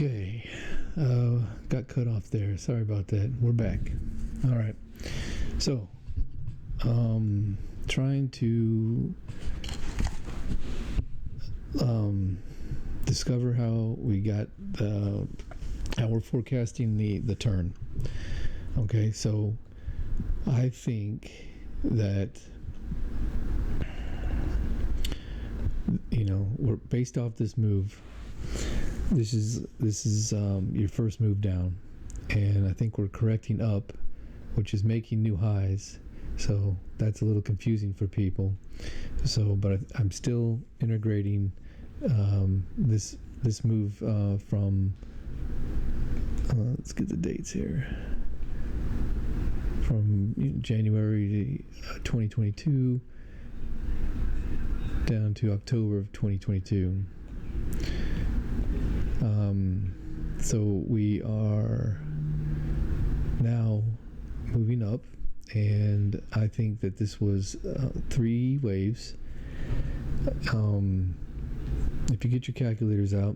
Okay, got cut off there. Sorry about that. We're back. All right. So, trying to discover how we got how we're forecasting the turn. Okay, so I think that we're based off this move. This is your first move down, and I think we're correcting up, which is making new highs. So that's a little confusing for people. So, but I'm still integrating this move from. Let's get the dates here. From January 2022 down to October of 2022. So we are now moving up, and I think that this was 3 waves. If you get your calculators out,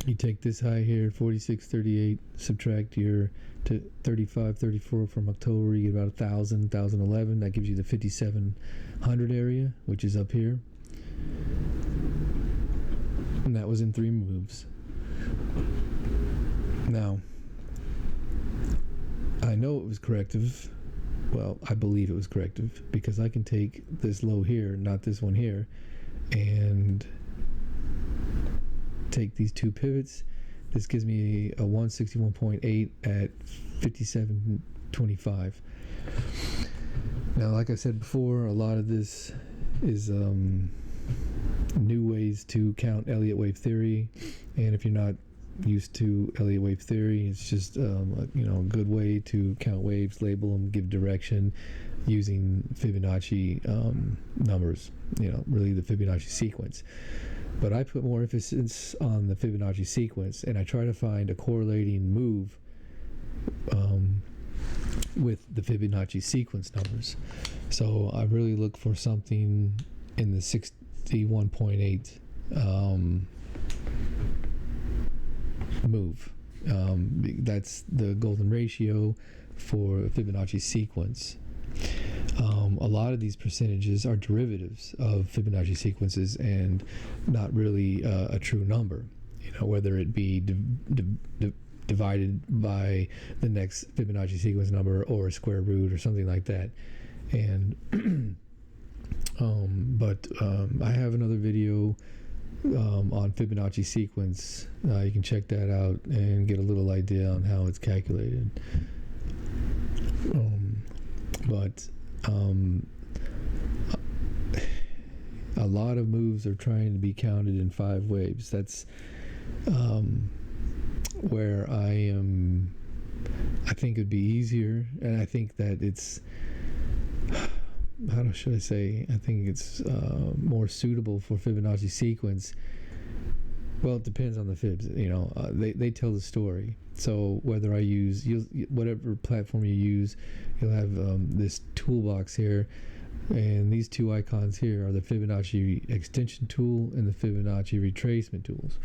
you take this high here, 46.38, subtract your to 35.34 from October, you get about 1,011. That gives you the 5,700 area, which is up here. And that was in 3 moves. Now, I know it was corrective. Well, I believe it was corrective because I can take this low here, not this one here, and take these 2 pivots. This gives me a 161.8 at 57.25. Now, like I said before, a lot of this is new ways to count Elliott wave theory, and if you're not used to Elliott wave theory, it's just a good way to count waves, label them, give direction using Fibonacci numbers, really the Fibonacci sequence. But I put more emphasis on the Fibonacci sequence, and I try to find a correlating move with the Fibonacci sequence numbers. So I really look for something in the 61.8 move. That's the golden ratio for Fibonacci sequence. A lot of these percentages are derivatives of Fibonacci sequences and not really a true number, whether it be divided by the next Fibonacci sequence number or a square root or something like that. And but I have another video on Fibonacci sequence. You can check that out and get a little idea on how it's calculated. A lot of moves are trying to be counted in 5 waves. That's where I think it'd be easier, and I think that it's should I say? I think it's more suitable for Fibonacci sequence. Well, it depends on the fibs. They tell the story. So whether I use whatever platform you use, you'll have this toolbox here, and these 2 icons here are the Fibonacci extension tool and the Fibonacci retracement tools.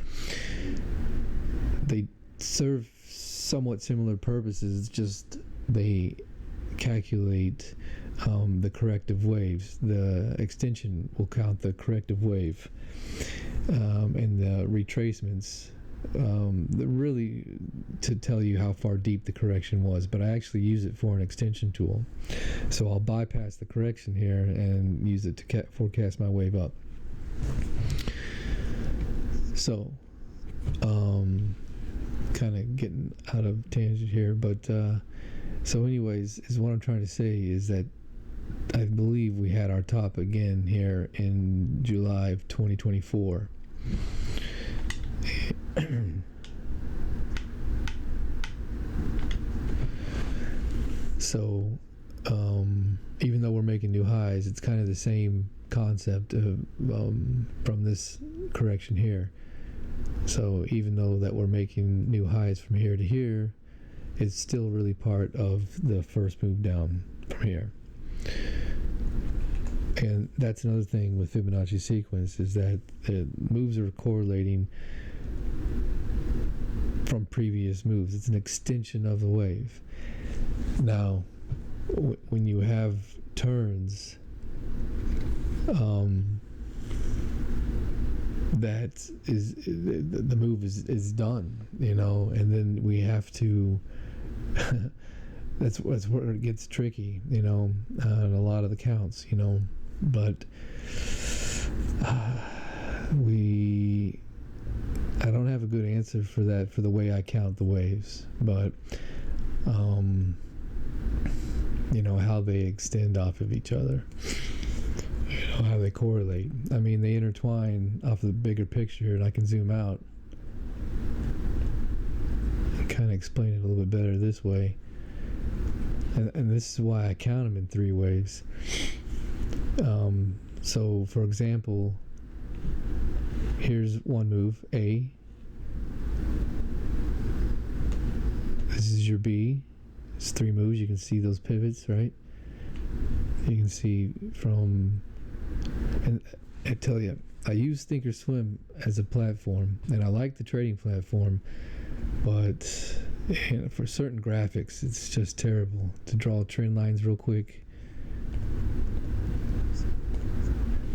They serve somewhat similar purposes, just they calculate the corrective waves. The extension will count the corrective wave, and the retracements really to tell you how far deep the correction was, but I actually use it for an extension tool. So I'll bypass the correction here and use it to forecast my wave up. So kind of getting out of tangent here, but so anyways, is what I'm trying to say is that I believe we had our top again here in July of 2024. So even though we're making new highs, it's kind of the same concept from this correction here. So even though that we're making new highs from here to here, it's still really part of the first move down from here. And that's another thing with Fibonacci sequence, is that the moves are correlating from previous moves. It's an extension of the wave. Now, when you have turns, that is the move is done, and then we have to that's where it gets tricky, on a lot of the counts, but I don't have a good answer for that, for the way I count the waves, but how they extend off of each other, how they correlate. I mean, they intertwine off of the bigger picture, and I can zoom out and kind of explain it a little bit better this way. And this is why I count them in 3 waves. So, for example, here's one move, A. This is your B. It's 3 moves. You can see those pivots, right? You can see from... And I tell you, I use Thinkorswim as a platform, and I like the trading platform, but for certain graphics, it's just terrible to draw trend lines real quick.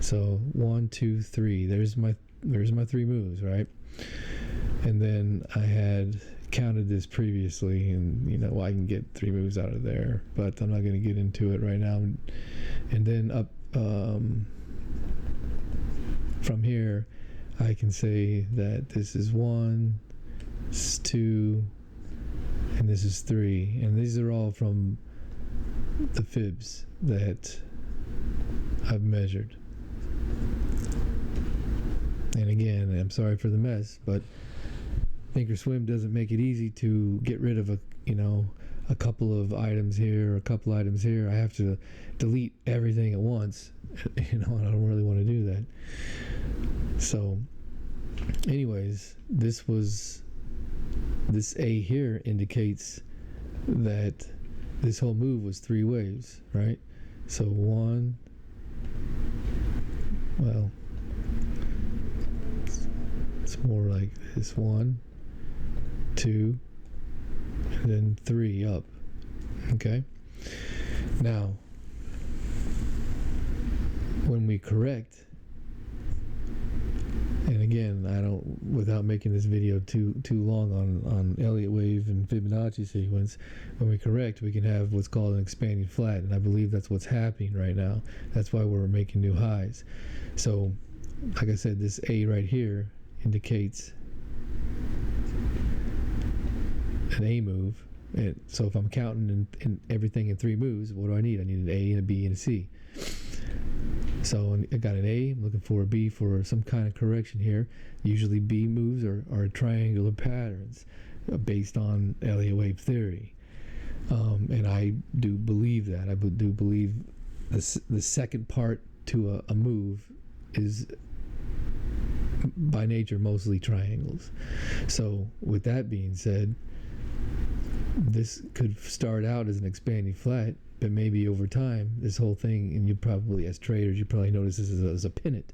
So 1, 2, 3. There's my 3 moves, right? And then I had counted this previously, and I can get 3 moves out of there, but I'm not going to get into it right now. And then up from here, I can say that this is 1, this is 2, and this is 3, and these are all from the fibs that I've measured. And again, I'm sorry for the mess, but Thinkorswim doesn't make it easy to get rid of a couple of items here, a couple items here. I have to delete everything at once, and I don't really want to do that. So, anyways, this A here indicates that this whole move was 3 waves, right? So 1, well, it's more like this, 1, 2, and then 3 up. Okay? Now, when we correct, and again, without making this video too long on Elliott wave and Fibonacci sequence, when we correct, we can have what's called an expanding flat, and I believe that's what's happening right now. That's why we're making new highs. So, like I said, this A right here indicates an A move. And so if I'm counting in everything in 3 moves, what do I need? I need an A and a B and a C. So I got an A, I'm looking for a B for some kind of correction here. Usually B moves are triangular patterns based on Elliott wave theory. And I do believe that. I do believe the second part to a move is by nature mostly triangles. So with that being said, this could start out as an expanding flat, but maybe over time, this whole thing, and you probably, as traders, you probably notice this as a pennant,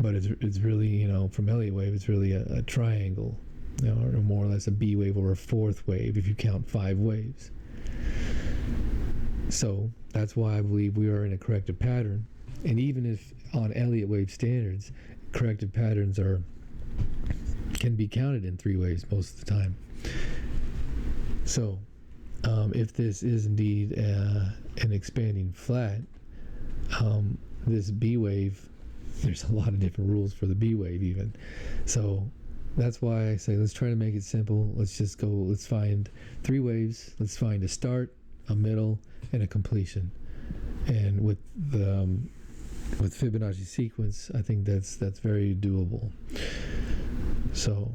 but it's really, from Elliott wave, it's really a triangle, or more or less a B wave or a 4th wave if you count 5 waves. So that's why I believe we are in a corrective pattern, and even if on Elliott wave standards, corrective patterns can be counted in 3 waves most of the time. So, if this is indeed an expanding flat, this B wave, there's a lot of different rules for the B wave even. So that's why I say let's try to make it simple. Let's find 3 waves. Let's find a start, a middle, and a completion. And with Fibonacci sequence, I think that's very doable. So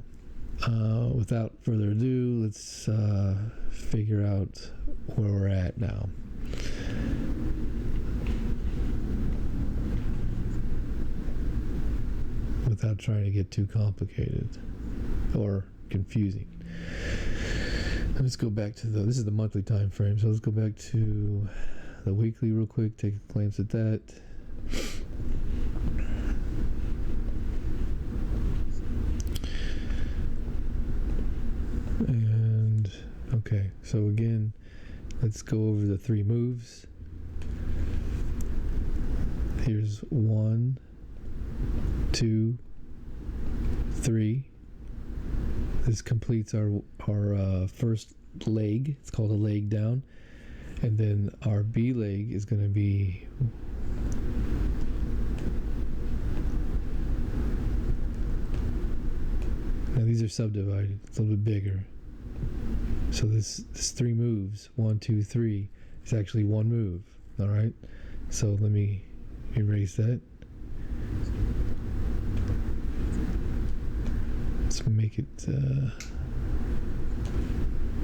without further ado, let's figure out where we're at now. Without trying to get too complicated or confusing. Let's go back to this is the monthly time frame, so let's go back to the weekly real quick, take a glance at that. Okay, so again, let's go over the 3 moves. Here's 1, 2, 3. This completes our first leg. It's called a leg down. And then our B leg is going to be now these are subdivided. It's a little bit bigger. So this 3 moves, 1, 2, 3, is actually 1 move. All right. So let me erase that. Let's make it 1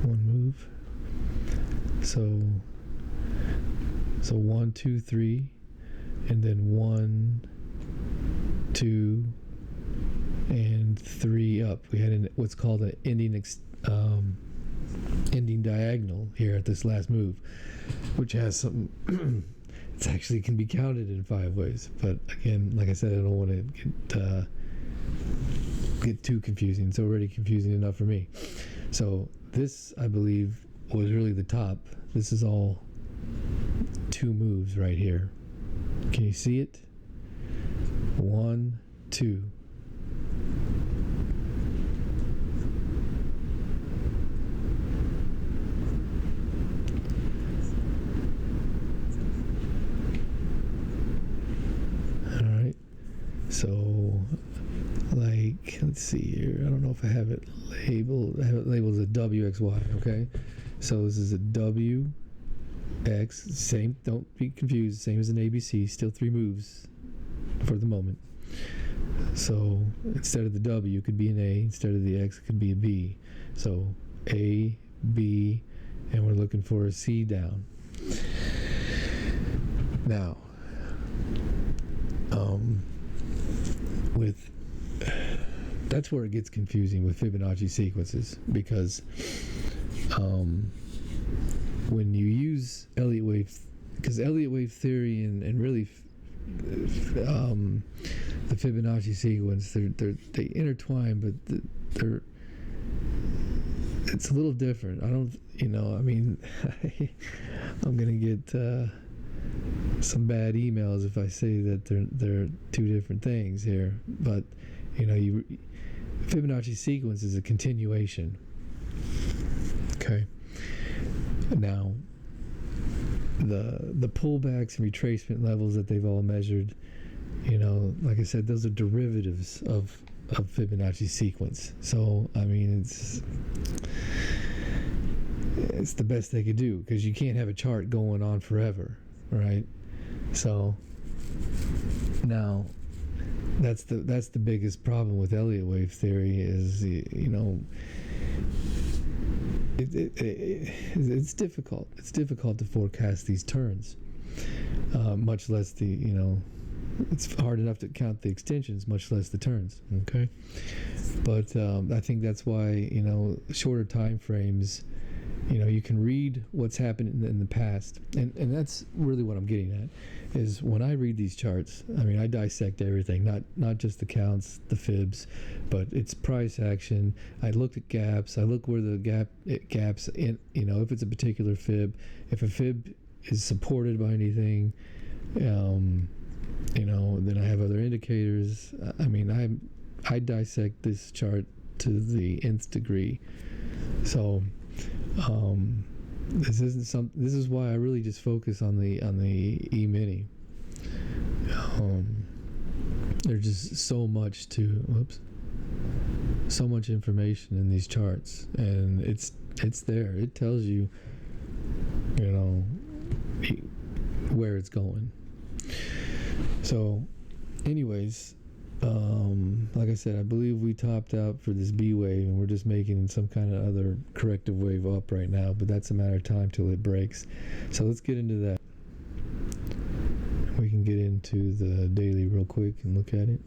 move. So 1, 2, 3, and then 1, 2, and 3 up. We had what's called an ending diagonal here at this last move, which has some. It actually can be counted in 5 ways, but again, like I said, I don't want to get too confusing. It's already confusing enough for me. So this, I believe, was really the top. This is all 2 moves right here. Can you see it? 1, 2. So, like, let's see here. I don't know if I have it labeled. I have it labeled as a WXY, okay? So this is a WX, same, don't be confused, same as an ABC, still 3 moves for the moment. So instead of the W, it could be an A. Instead of the X, it could be a B. So A, B, and we're looking for a C down. Now, that's where it gets confusing with Fibonacci sequences, because when you use Elliott wave, because Elliott wave theory and really the Fibonacci sequence, they intertwine, but it's a little different. I'm gonna get some bad emails if I say that they're 2 different things here, but Fibonacci sequence is a continuation. Okay. Now, the pullbacks and retracement levels that they've all measured, like I said, those are derivatives of Fibonacci sequence. So it's the best they could do, because you can't have a chart going on forever, right? So now that's the biggest problem with Elliott wave theory is it's difficult. It's difficult to forecast these turns, much less it's hard enough to count the extensions, much less the turns. Okay, but I think that's why shorter time frames. You can read what's happened in the past, and that's really what I'm getting at. Is when I read these charts, I dissect everything, not just the counts, the fibs, but it's price action. I look at gaps. I look where the gaps in. If it's a particular fib, if a fib is supported by anything, then I have other indicators. I dissect this chart to the nth degree. So. This is why I really just focus on the E-mini. There's just so much information in these charts, and it's there. It tells you, where it's going. So, anyways, like I said, I believe we topped out for this B wave, and we're just making some kind of other corrective wave up right now, but that's a matter of time till it breaks. So let's get into that. We can get into the daily real quick and look at it.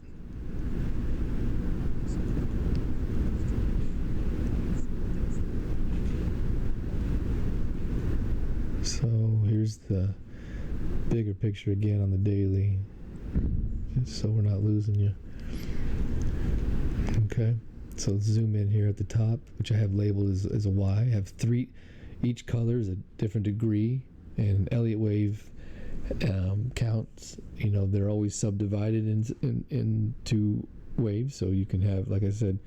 So here's the bigger picture again on the daily, so we're not losing you. Okay, So let's zoom in here at the top, which I have labeled as a Y. I have three, each color is a different degree, and Elliott wave counts, they're always subdivided into waves. So you can have, like I said,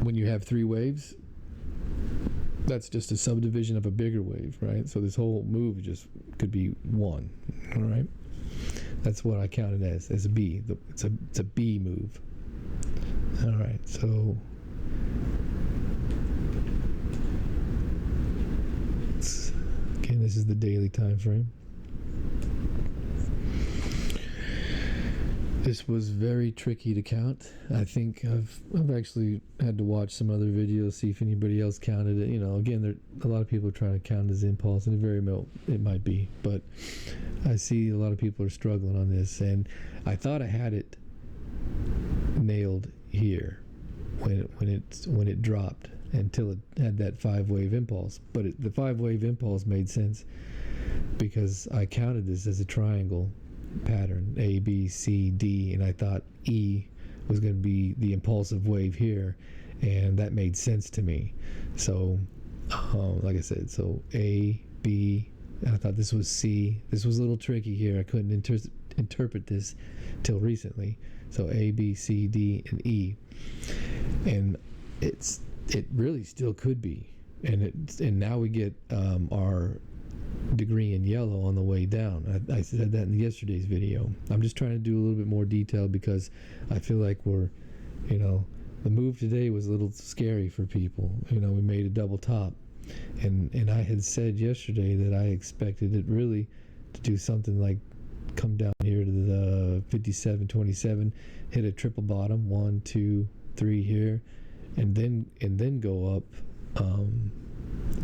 when you have 3 waves, that's just a subdivision of a bigger wave, right? So this whole move just could be 1, all right? That's what I counted as a B. It's a B move. All right, so again, this is the daily time frame. This was very tricky to count. I think I've actually had to watch some other videos, see if anybody else counted it. Again, a lot of people are trying to count as impulse, and it might be, but I see a lot of people are struggling on this, and I thought I had it nailed here when it dropped until it had that 5-wave impulse. But the 5-wave impulse made sense because I counted this as a triangle pattern, A, B, C, D, and I thought E was going to be the impulsive wave here, and that made sense to me. So like I said, so A, B, and I thought this was C. This was a little tricky here. I couldn't interpret this till recently. So A, B, C, D, and E, and it really still could be, and now we get our degree in yellow on the way down. I said that in yesterday's video. I'm just trying to do a little bit more detail because I feel like we're, the move today was a little scary for people. We made a double top, and I had said yesterday that I expected it really to do something like come down here to the 57.27, hit a triple bottom, 1, 2, 3 here, and then go up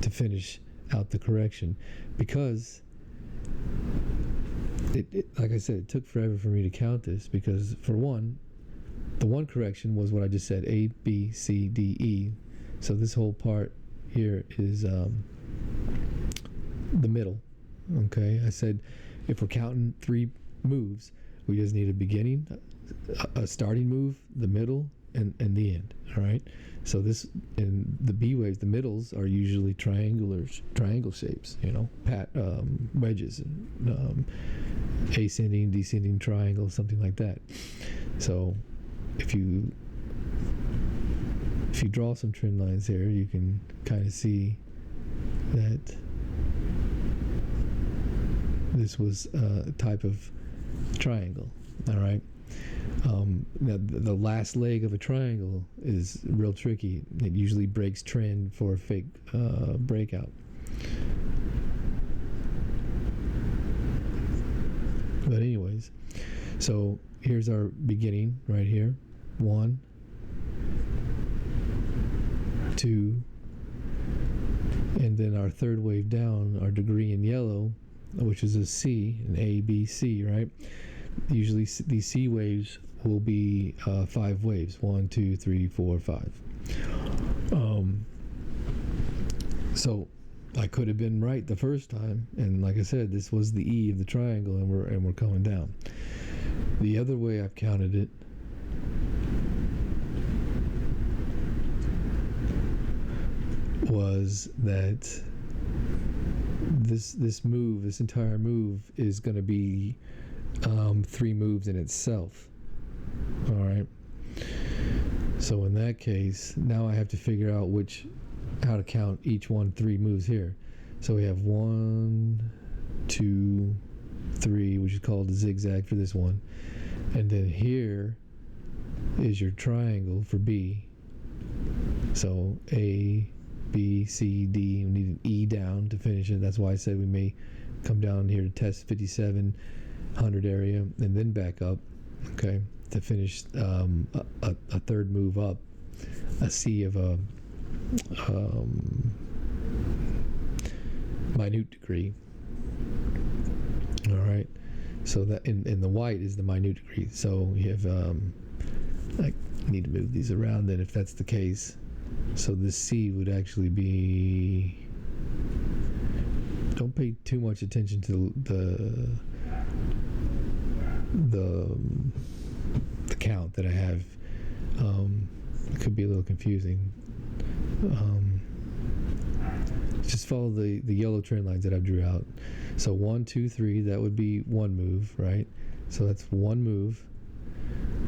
to finish out the correction, because it like I said, it took forever for me to count this, because for one, the one correction was what I just said, A, B, C, D, E. So this whole part here is the middle. Okay, I said if we're counting 3 moves, we just need a beginning, a starting move, the middle, and the end. All right. So this, in the B waves, the middles are usually triangle shapes. Wedges, and ascending, descending triangle, something like that. So if you draw some trim lines here, you can kind of see that this was a type of triangle. All right. Now the last leg of a triangle is real tricky. It usually breaks trend for a fake breakout. But anyways, so here's our beginning right here. 1, 2, and then our third wave down, our degree in yellow, which is a C, an A, B, C, right? Usually these C waves will be 5 waves, 1, 2, 3, 4, 5. So I could have been right the first time, and like I said, this was the E of the triangle, and we're coming down. The other way I've counted it was that this entire move is going to be 3 moves in itself. All right. So in that case, now I have to figure out how to count each one 3 moves here. So we have 1, 2, 3, which is called a zigzag for this one, and then here is your triangle for B. So A, B, C, D. We need an E down to finish it. That's why I said we may come down here to test 5700 area and then back up, okay, to finish a third move up, a C of a minute degree. All right, so that in the white is the minute degree. So you have I need to move these around then if that's the case. So the C would actually be, don't pay too much attention to the count that I have. it could be a little confusing. Just follow the yellow trend lines that I drew out. So 1, 2, 3, that would be one move, right? So that's one move.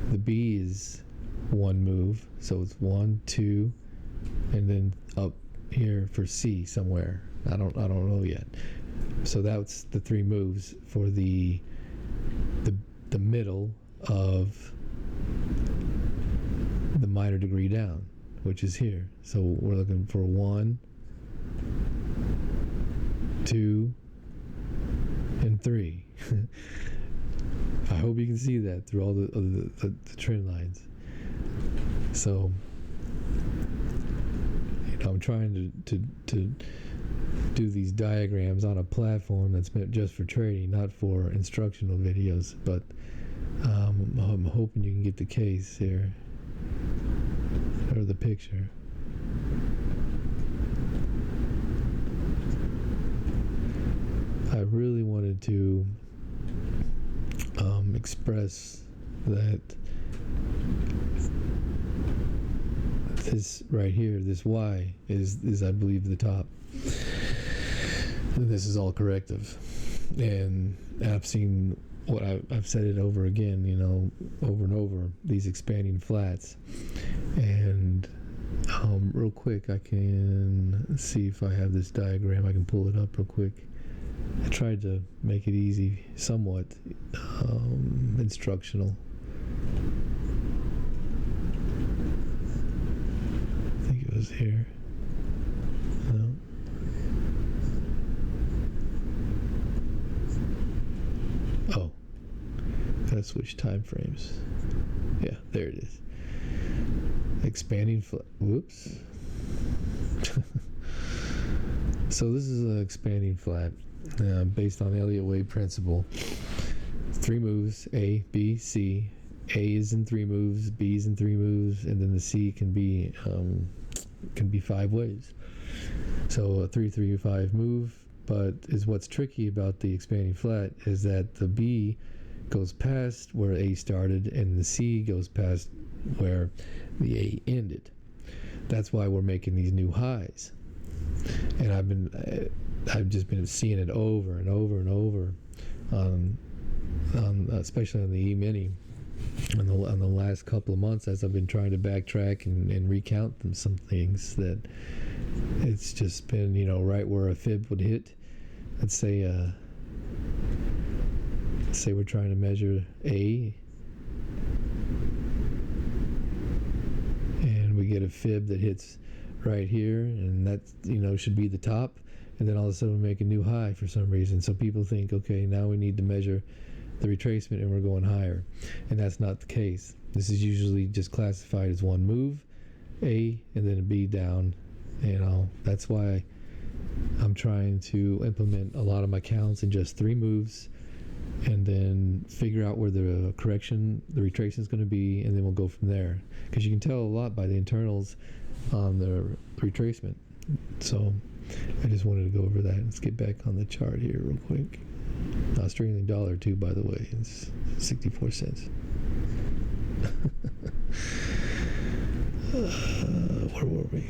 The B is one move, so it's 1, 2, and then up here for C somewhere. I don't know yet. So that's the three moves for the middle of the minor degree down, which is here. So we're looking for 1, 2, and 3. I hope you can see that through all the trend lines. So, I'm trying to do these diagrams on a platform that's meant just for trading, not for instructional videos. But I'm hoping you can get the case here, or the picture. I really wanted to express that this right here, this Y, is I believe the top. And this is all corrective. And I've seen what I've said it over again, over and over, these expanding flats. And real quick, I can see if I have this diagram. I can pull it up real quick. I tried to make it easy, somewhat instructional. I think it was here. No. Oh, gotta switch time frames. Yeah, there it is. Expanding whoops. So this is an expanding flat based on Elliott wave principle. Three moves: A, B, C. A is in three moves, B is in three moves, and then the C can be 5 waves. So a 3-3-5 move. But what's tricky about the expanding flat is that the B goes past where A started, and the C goes past where the A ended. That's why we're making these new highs. And I've just been seeing it over and over and over, especially on the E-mini, on the last couple of months, as I've been trying to backtrack and recount some things, that it's just been, right where a fib would hit. Let's say we're trying to measure A, and we get a fib that hits right here, and that should be the top, and then all of a sudden we make a new high for some reason. So people think, okay, now we need to measure the retracement and we're going higher, and that's not the case. This is usually just classified as one move, A, and then a B down. That's why I'm trying to implement a lot of my counts in just 3 moves, and then figure out where the retraction is going to be, and then we'll go from there, because you can tell a lot by the internals on the retracement. So I just wanted to go over that. Let's get back on the chart here real quick. Australian dollar too, by the way, it's 64 cents. Where were we?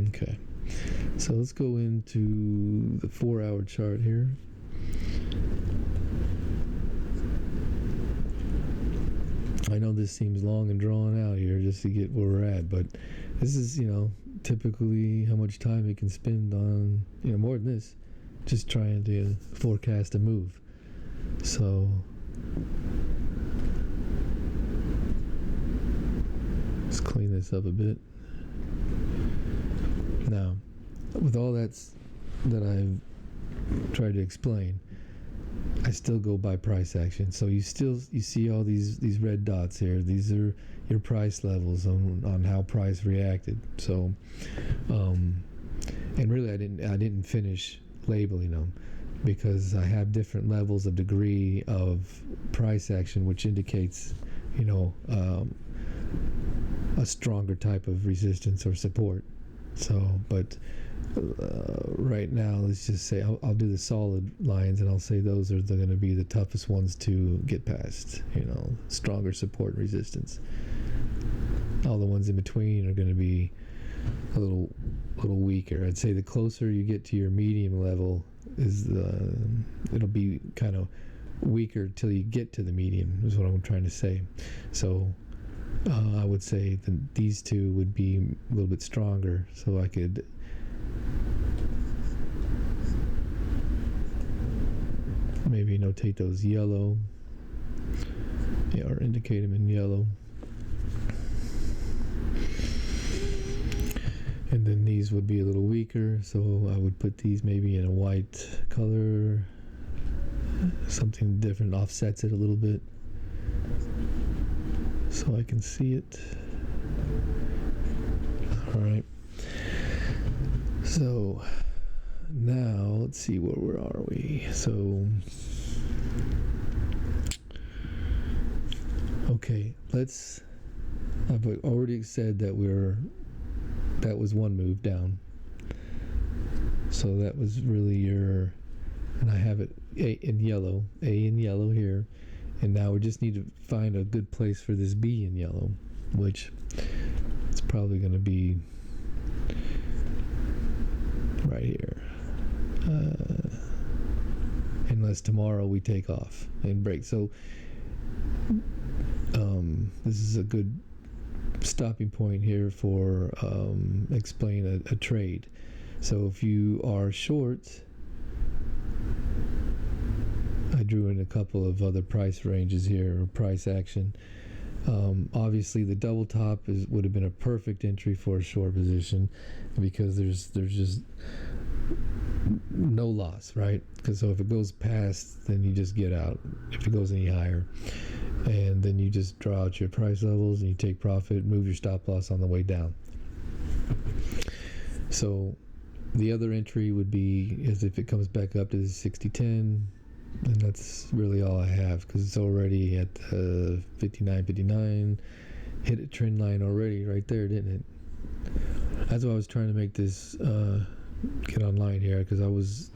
Okay, so let's go into the 4-hour chart here. I know this seems long and drawn out here just to get where we're at, but this is, typically how much time you can spend on, more than this, just trying to forecast a move. So let's clean this up a bit. Now, with all that I've tried to explain, I still go by price action. So you see all these red dots here. These are your price levels on how price reacted. So, and really I didn't finish labeling them, because I have different levels of degree of price action, which indicates, a stronger type of resistance or support. So, but right now, let's just say I'll do the solid lines, and I'll say those are going to be the toughest ones to get past. Stronger support and resistance. All the ones in between are going to be a little weaker. I'd say the closer you get to your medium level it'll be kind of weaker till you get to the medium, is what I'm trying to say. So I would say that these two would be a little bit stronger, so I could maybe notate those yellow, or indicate them in yellow. And then these would be a little weaker, so I would put these maybe in a white color, something different, offsets it a little bit so I can see it. All right. So now let's see, where are we? So okay, I've already said that that was one move down. So that was really and I have it A in yellow here. And now we just need to find a good place for this B in yellow, which it's probably going to be right here. Unless tomorrow we take off and break. So this is a good stopping point here for explain a trade. So if you are short, I drew in a couple of other price ranges here, or price action. Obviously the double top would have been a perfect entry for a short position, because there's just no loss, right? Because so if it goes past, then you just get out if it goes any higher, and then you just draw out your price levels and you take profit, move your stop loss on the way down. So the other entry would be as if it comes back up to the 60-10, and that's really all I have, because it's already at 59.59, hit a trend line already right there, didn't it? That's why I was trying to make this get online here, because I was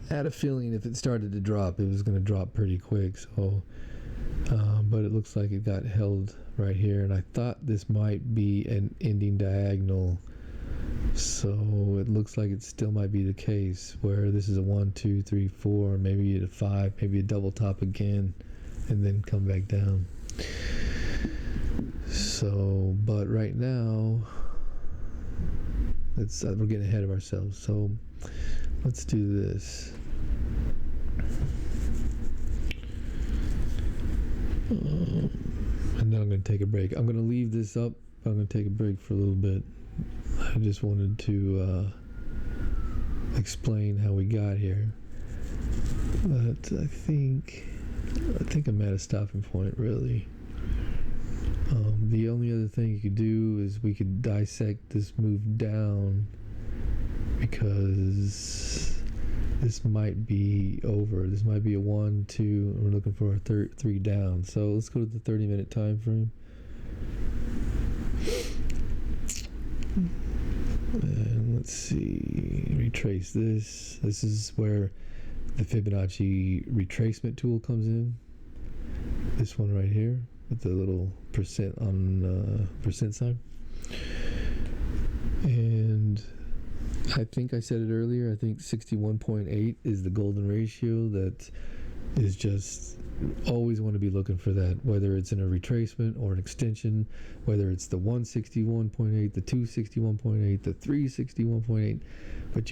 had a feeling if it started to drop, it was going to drop pretty quick. So but it looks like it got held right here, and I thought this might be an ending diagonal, so it looks like it still might be the case, where this is a 1, 2, 3, 4, maybe a 5, maybe a double top again, and then come back down. So, but right now we're getting ahead of ourselves, so let's do this. And then I'm going to take a break. I'm going to leave this up. I'm going to take a break for a little bit. I just wanted to explain how we got here. But I think I'm at a stopping point, really. The only other thing you could do is we could dissect this move down, because this might be over. This might be a 1, 2, and we're looking for a 3 down. So let's go to the 30-minute time frame. And let's see, retrace this. This is where the Fibonacci retracement tool comes in. This one right here with the little percent on percent sign. And I think I said it earlier, I think 61.8 is the golden ratio that is just always want to be looking for that, whether it's in a retracement or an extension, whether it's the 161.8, the 261.8, the 361.8, but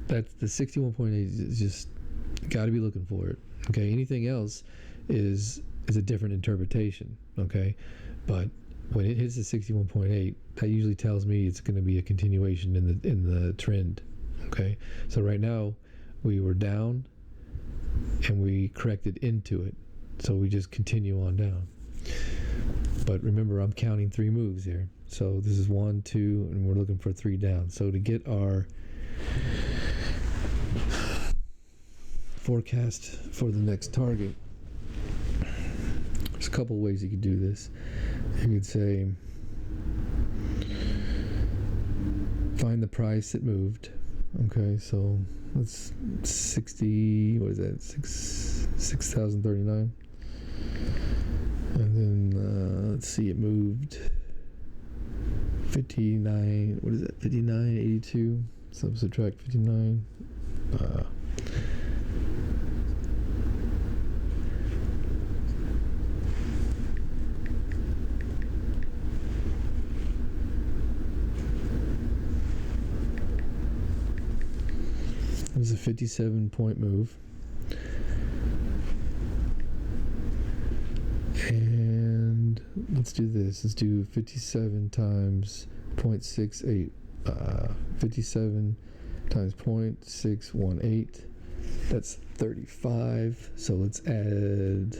that's the 61.8 is just got to be looking for it. Okay, anything else is a different interpretation. Okay, but when it hits the 61.8, that usually tells me it's going to be a continuation in the trend. Okay, so right now we were down and we corrected into it, so we just continue on down. But remember, I'm counting 3 moves here, so this is 1, 2, and we're looking for 3 down. So to get our forecast for the next target, there's a couple ways you could do this. You could say find the price it moved. Okay, so let's 60. What is that? 6,039. And then let's see, it moved 59. What is that? 59.82. So subtract 59. It was a 57-point move. And let's do this. Let's do 57 times 0.68. 57 times 0.618. That's 35. So let's add,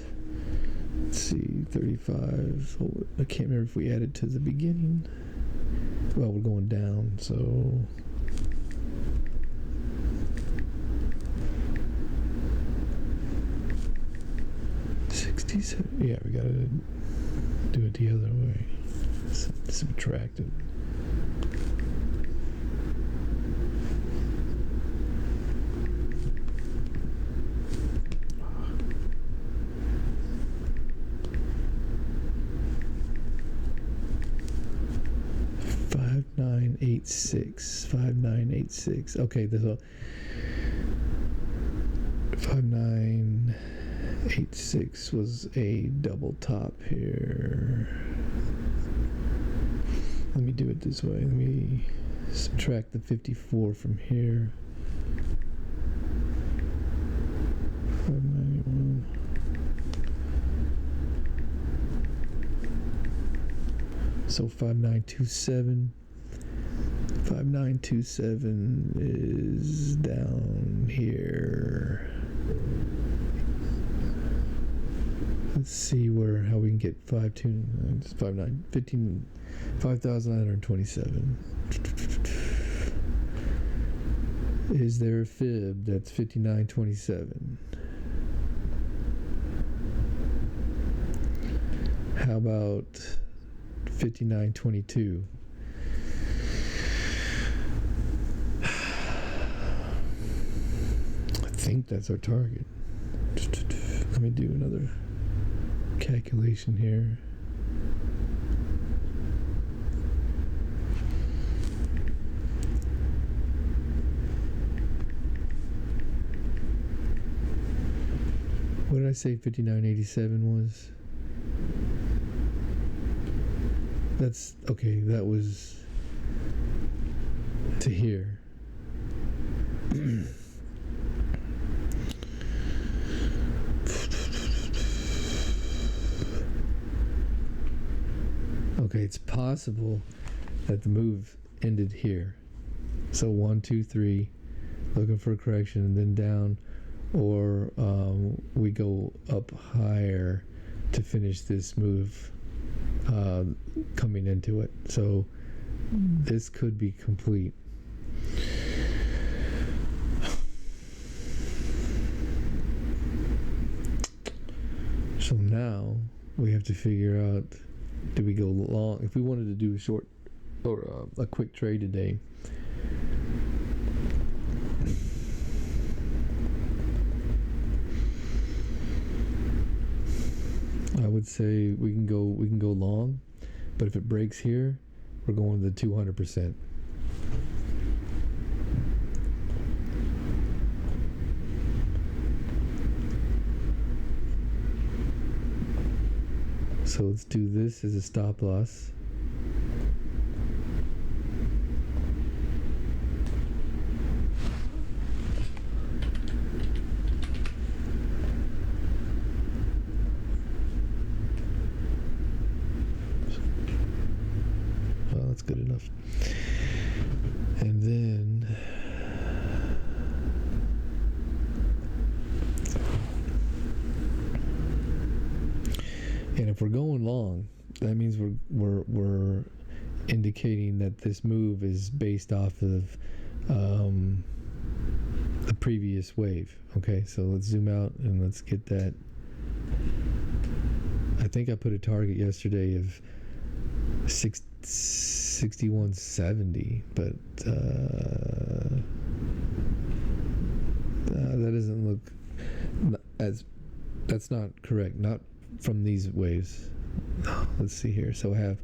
let's see, 35. So I can't remember if we added to the beginning. Well, we're going down, so 67. Yeah, we gotta do it the other way. Subtract it. Five nine eight six. Okay, there's a 5986 was a double top here. Let me do it this way. Let me subtract the 54 from here. 591. So 5927. 5927 is down here. Let's see how we can get 5,927. Is there a fib that's 5927? How about 5922? I think that's our target. Let me do another calculation here. What did I say 5987 was? That's okay, that was to here. Okay, it's possible that the move ended here. So 1, 2, 3, looking for a correction, and then down, or we go up higher to finish this move coming into it. So this could be complete. So now we have to figure out, do we go long? If we wanted to do a short or a quick trade today, I would say we can go long, but if it breaks here, we're going to the 200%. So let's do this as a stop loss. Well, that's good enough. And then if we're going long, that means we're indicating that this move is based off of the previous wave. Okay, so let's zoom out and let's get that. I think I put a target yesterday of 6 6170, but that doesn't look as, that's not correct, not from these waves. Let's see here. So I have,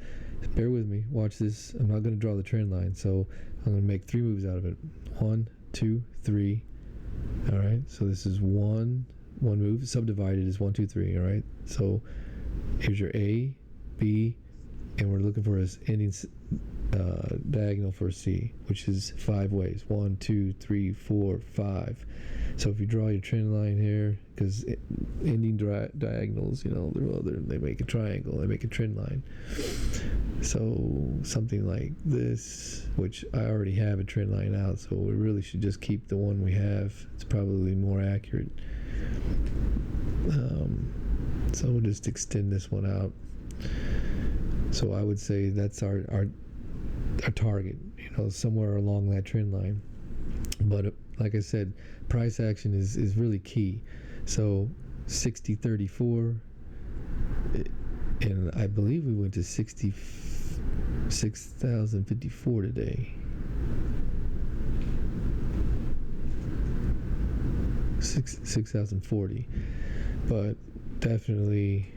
bear with me, watch this. I'm not going to draw the trend line, so I'm going to make 3 moves out of it. 1, 2, 3. All right, so this is one move. Subdivided is 1, 2, 3. All right, so here's your A, B, and we're looking for this ending diagonal for C, which is 5 waves. 1, 2, 3, 4, 5. So if you draw your trend line here, because ending diagonals, you know, they make a triangle, they make a trend line. So something like this, which I already have a trend line out, so we really should just keep the one we have. It's probably more accurate. So we'll just extend this one out. So I would say that's our target, you know, somewhere along that trend line. But like I said, price action is really key. So 60.34, and I believe we went to 66,054 today. 6,040, but definitely.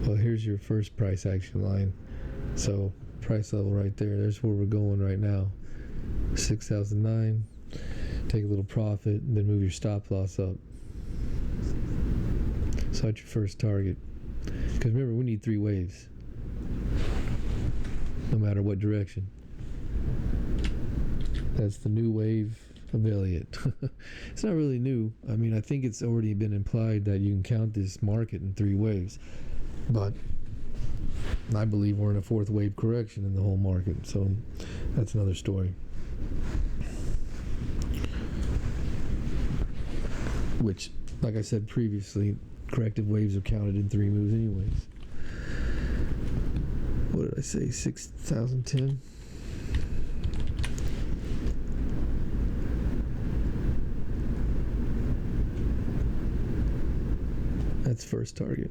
Well, here's your first price action line. So price level right there. There's where we're going right now. 6,009. Take a little profit, and then move your stop loss up. So that's your first target. Because remember, we need 3 waves, no matter what direction. That's the new wave of Elliott. It's not really new. I mean, I think it's already been implied that you can count this market in 3 waves. But I believe we're in a 4th wave correction in the whole market. So that's another story. Which, like I said previously, corrective waves are counted in 3 moves anyways. What did I say? 6,010? That's first target.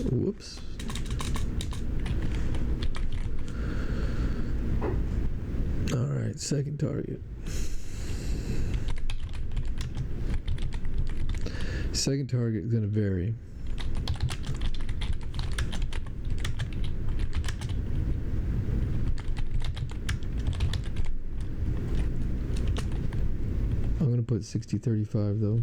Whoops. All right, second target. Second target is going to vary. I'm going to put 60.35 though.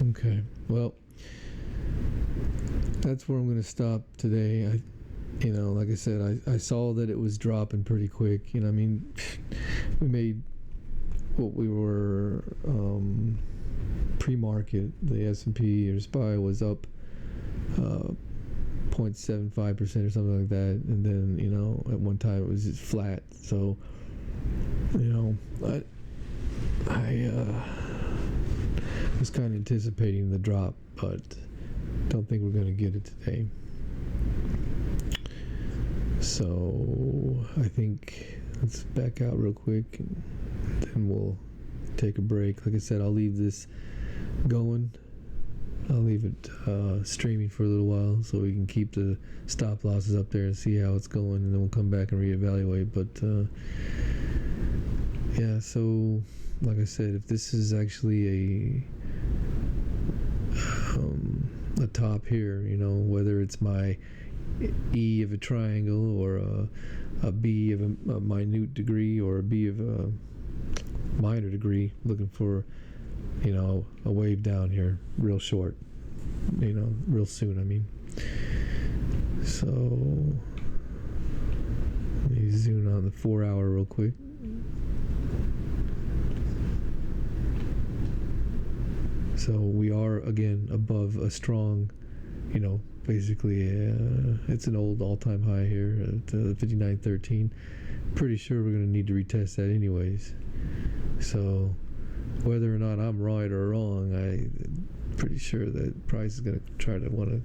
Okay, well, that's where I'm going to stop today. Like I said, I saw that it was dropping pretty quick. I mean, we made what we were pre-market. The S&P or SPY was up 0.75% or something like that, and then at one time it was just flat. So I was kind of anticipating the drop, but don't think we're going to get it today. So I think let's back out real quick, and then we'll take a break. Like I said, I'll leave this going. I'll leave it streaming for a little while so we can keep the stop losses up there and see how it's going, and then we'll come back and reevaluate. But yeah, so like I said, if this is actually a top here, whether it's my E of a triangle or a B of a minute degree or a B of a minor degree, looking for a wave down here real short, real soon, I mean. So let me zoom on the 4 hour real quick. So we are again above a strong, basically it's an old all-time high here at 59.13. Pretty sure we're going to need to retest that anyways. So whether or not I'm right or wrong, I'm pretty sure that price is going to try to want to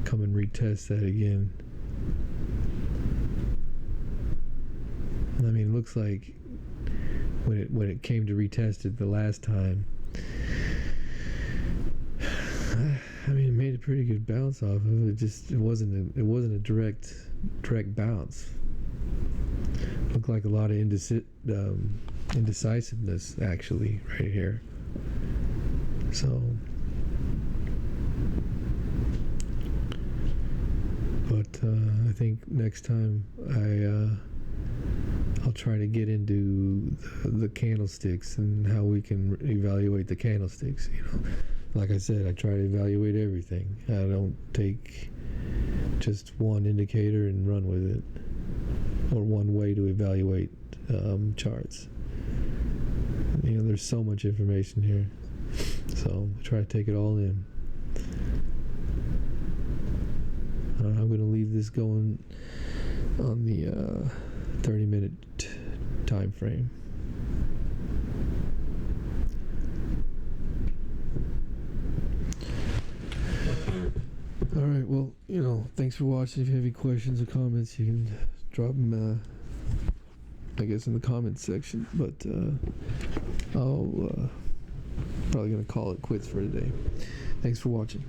come and retest that again. I mean, it looks like when it came to retest it the last time, I mean, it made a pretty good bounce off of it. It wasn't a direct bounce. Looked like a lot of indecisiveness actually right here. So, but I think next time I'll try to get into the candlesticks and how we can evaluate the candlesticks. Like I said, I try to evaluate everything. I don't take just one indicator and run with it, or one way to evaluate charts. There's so much information here, so I try to take it all in. I'm going to leave this going on the 30-minute time frame. All right, well, thanks for watching. If you have any questions or comments, you can drop them, I guess, in the comments section. But I'll probably going to call it quits for today. Thanks for watching.